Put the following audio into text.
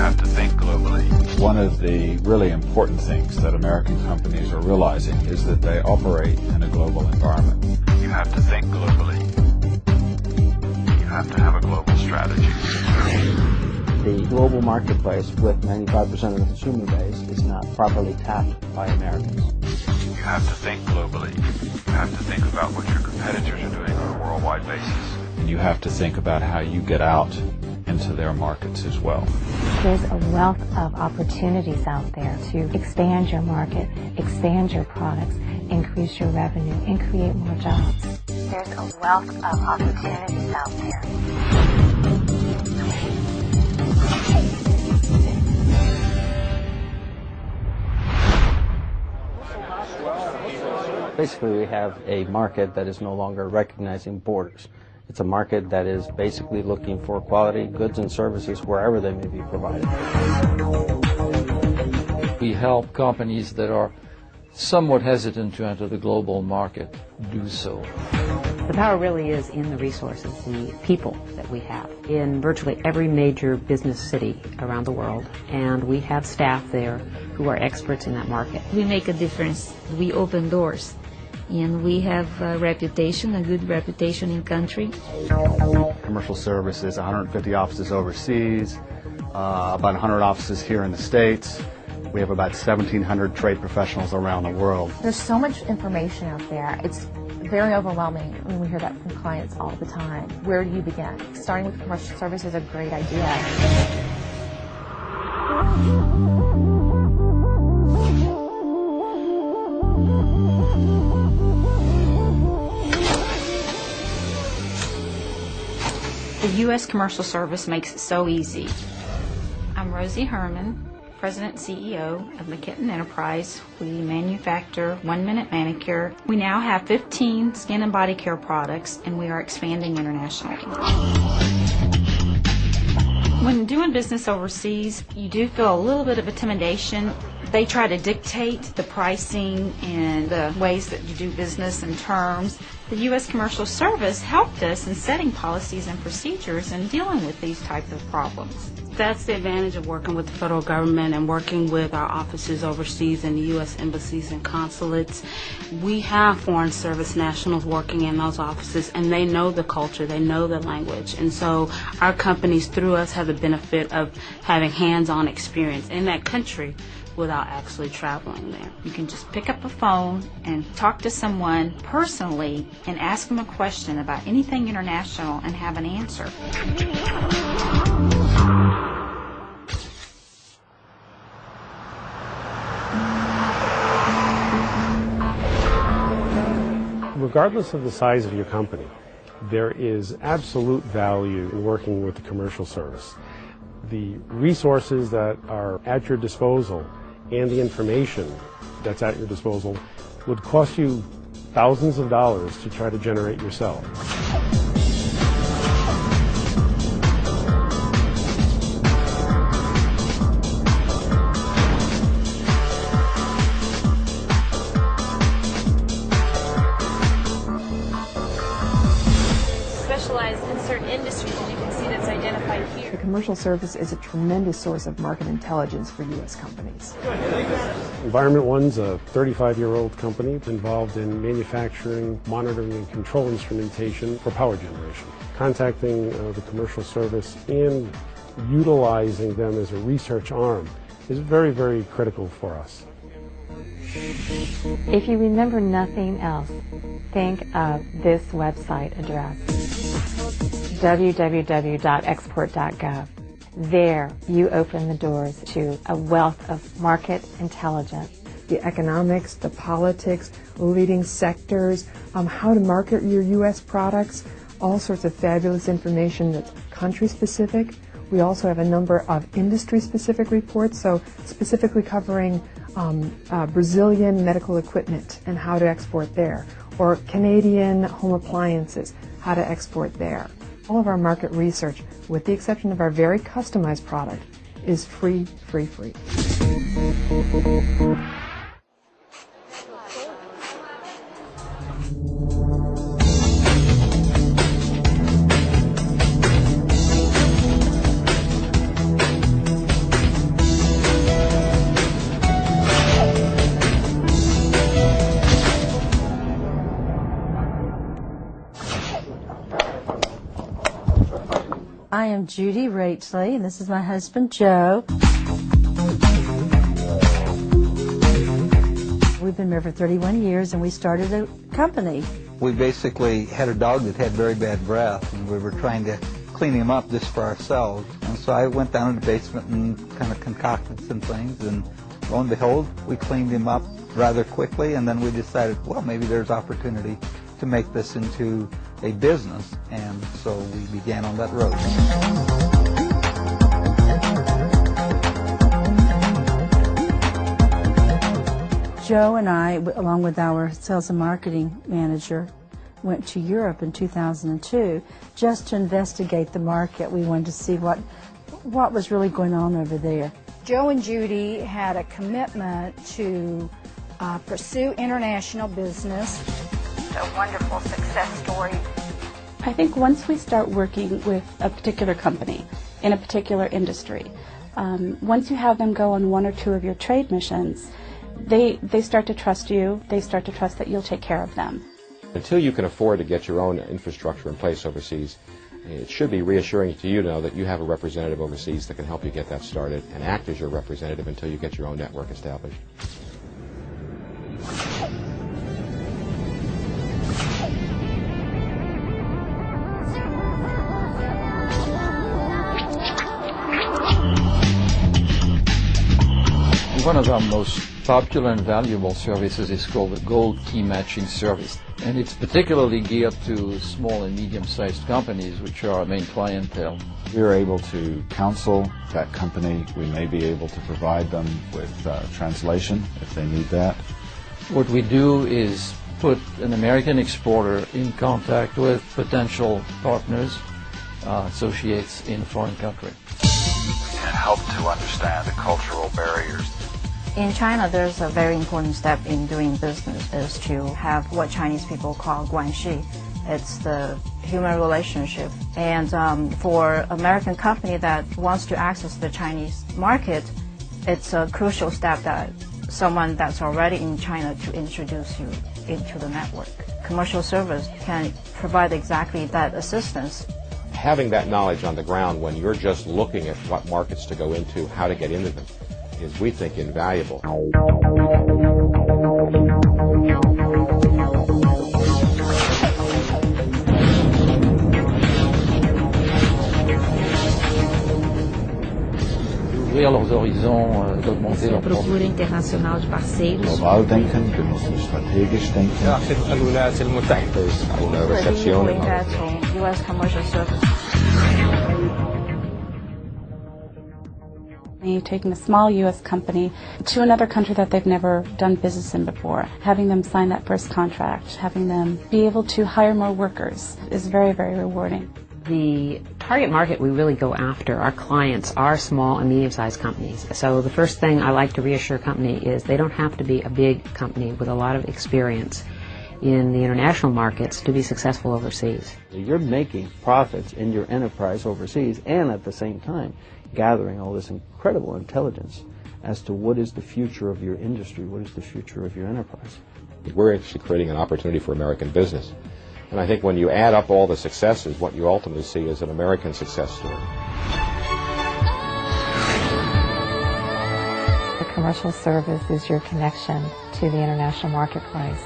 have to think globally. One of the really important things that American companies are realizing is that they operate in a global environment. You have to think globally. You have to have a global strategy. The global marketplace with 95% of the consumer base is not properly tapped by Americans. You have to think globally. You have to think about what your competitors are doing on a worldwide basis. And you have to think about how you get out into their markets as well. There's a wealth of opportunities out there to expand your market, expand your products, increase your revenue, and create more jobs. There's a wealth of opportunities out there. Basically, we have a market that is no longer recognizing borders. It's a market that is basically looking for quality goods and services wherever they may be provided. We help companies that are somewhat hesitant to enter the global market do so. The power really is in the resources, the people that we have in virtually every major business city around the world, and we have staff there who are experts in that market. We make a difference. We open doors, and we have a reputation, a good reputation in country. Commercial services, 150 offices overseas, about 100 offices here in the States. We have about 1,700 trade professionals around the world. There's so much information out there. It's very overwhelming when we hear that from clients all the time. Where do you begin? Starting with commercial service is a great idea. The U.S. Commercial Service makes it so easy. I'm Rosie Herman, President and CEO of McKitton Enterprise. We manufacture 1 Minute Manicure. We now have 15 skin and body care products, and we are expanding internationally. When doing business overseas, you do feel a little bit of intimidation. They try to dictate the pricing and the ways that you do business and terms. The U.S. Commercial Service helped us in setting policies and procedures and dealing with these type of problems. That's the advantage of working with the federal government and working with our offices overseas in the U.S. embassies and consulates. We have foreign service nationals working in those offices, and they know the culture, they know the language. And so our companies, through us, have the benefit of having hands-on experience in that country without actually traveling there. You can just pick up a phone and talk to someone personally and ask them a question about anything international and have an answer. Regardless of the size of your company, there is absolute value in working with the commercial service. The resources that are at your disposal and the information that's at your disposal would cost you thousands of dollars to try to generate yourself. Specialized in certain industries, as you can see that's identified here. The commercial service is a tremendous source of market intelligence for U.S. companies. Environment One's a 35-year-old company involved in manufacturing, monitoring, and control instrumentation for power generation. Contacting the commercial service and utilizing them as a research arm is very, very critical for us. If you remember nothing else, think of this website address, www.export.gov. There, you open the doors to a wealth of market intelligence. The economics, the politics, leading sectors, how to market your U.S. products, all sorts of fabulous information that's country-specific. We also have a number of industry-specific reports, so specifically covering Brazilian medical equipment and how to export there, or Canadian home appliances, how to export there. All of our market research, with the exception of our very customized product, is free. I am Judy Rachley, and this is my husband, Joe. We've been married for 31 years, and we started a company. We basically had a dog that had very bad breath, and we were trying to clean him up just for ourselves. And so I went down in the basement and kind of concocted some things, and lo and behold, we cleaned him up rather quickly, and then we decided, well, maybe there's opportunity to make this into a business, and so we began on that road. Joe and I, along with our sales and marketing manager, went to Europe in 2002 just to investigate the market. We wanted to see what was really going on over there. Joe and Judy had a commitment to pursue international business. A wonderful success story. I think once we start working with a particular company in a particular industry, once you have them go on one or two of your trade missions, they start to trust you, they start to trust that you'll take care of them. Until you can afford to get your own infrastructure in place overseas, it should be reassuring to you to know that you have a representative overseas that can help you get that started and act as your representative until you get your own network established. One of our most popular and valuable services is called the Gold Key Matching Service. And it's particularly geared to small and medium-sized companies, which are our main clientele. We are able to counsel that company. We may be able to provide them with translation if they need that. What we do is put an American exporter in contact with potential partners, associates in a foreign country. And help to understand the cultural barriers. In China, there's a very important step in doing business is to have what Chinese people call guanxi. It's the human relationship. And for American company that wants to access the Chinese market, it's a crucial step that someone that's already in China to introduce you into the network. Commercial service can provide exactly that assistance. Having that knowledge on the ground when you're just looking at what markets to go into, how to get into them, is, we think, invaluable. Ouvrir leurs horizons, d'augmenter leur procura internacional de parceiros. Global denken, wir müssen strategisch denken. Una recepción. U.S. commercial service. Taking a small U.S. company to another country that they've never done business in before, having them sign that first contract, having them be able to hire more workers is very, very rewarding. The target market we really go after, our clients, are small and medium-sized companies. So the first thing I like to reassure a company is they don't have to be a big company with a lot of experience in the international markets to be successful overseas. You're making profits in your enterprise overseas and at the same time gathering all this incredible intelligence as to what is the future of your industry, what is the future of your enterprise. We're actually creating an opportunity for American business. And I think when you add up all the successes, what you ultimately see is an American success story. The commercial service is your connection to the international marketplace.